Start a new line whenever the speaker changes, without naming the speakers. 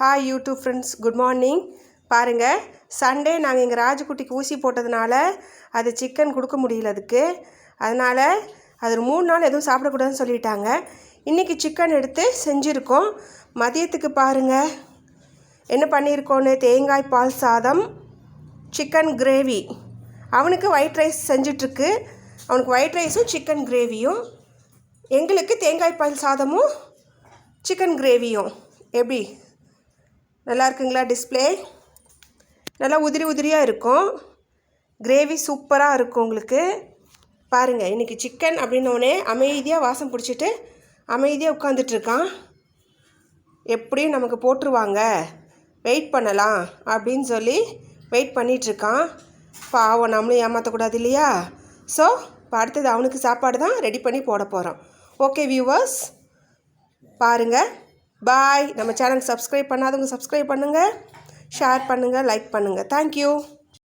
Hi YouTube friends, good morning. பாருங்கள், Sunday நாங்கள் எங்கள் ராஜுக்குட்டிக்கு ஊசி போட்டதுனால அது சிக்கன் கொடுக்க முடியல அதனால் அது 3 நாள் எதுவும் சாப்பிடக்கூடாதுன்னு சொல்லிட்டாங்க. இன்றைக்கி சிக்கன் எடுத்து செஞ்சுருக்கோம். மதியத்துக்கு பாருங்கள் என்ன பண்ணியிருக்கோன்னு. தேங்காய் பால் சாதம், சிக்கன் கிரேவி. அவனுக்கு ஒயிட் ரைஸ் செஞ்சிட்ருக்கு. அவனுக்கு ஒயிட் ரைஸும் சிக்கன் கிரேவியும், எங்களுக்கு தேங்காய் பால் சாதமும் சிக்கன் கிரேவியும். எப்படி நல்லா இருக்குங்களா? டிஸ்பிளே நல்லா உதிரி உதிரியாக இருக்கும். கிரேவி சூப்பராக இருக்கும் உங்களுக்கு. பாருங்கள், இன்றைக்கி சிக்கன் அப்படின்னோடனே அமைதியாக வாசம் பிடிச்சிட்டு அமைதியாக உட்காந்துட்ருக்கான். எப்படியும் நமக்கு போட்டுருவாங்க, வெயிட் பண்ணலாம் அப்படின்னு சொல்லி வெயிட் பண்ணிகிட்ருக்கான். பாவம், நம்மளும் ஏமாற்றக்கூடாது இல்லையா? ஸோ இப்போ அடுத்தது அவனுக்கு சாப்பாடு தான் ரெடி பண்ணி போட போகிறோம். ஓகே வியூவர்ஸ், பாருங்கள். பாய். நம்ம சேனல் சப்ஸ்கிரைப் பண்ணாதவங்க சப்ஸ்கிரைப் பண்ணுங்கள், ஷேர் பண்ணுங்கள், லைக் பண்ணுங்கள். தேங்க்யூ.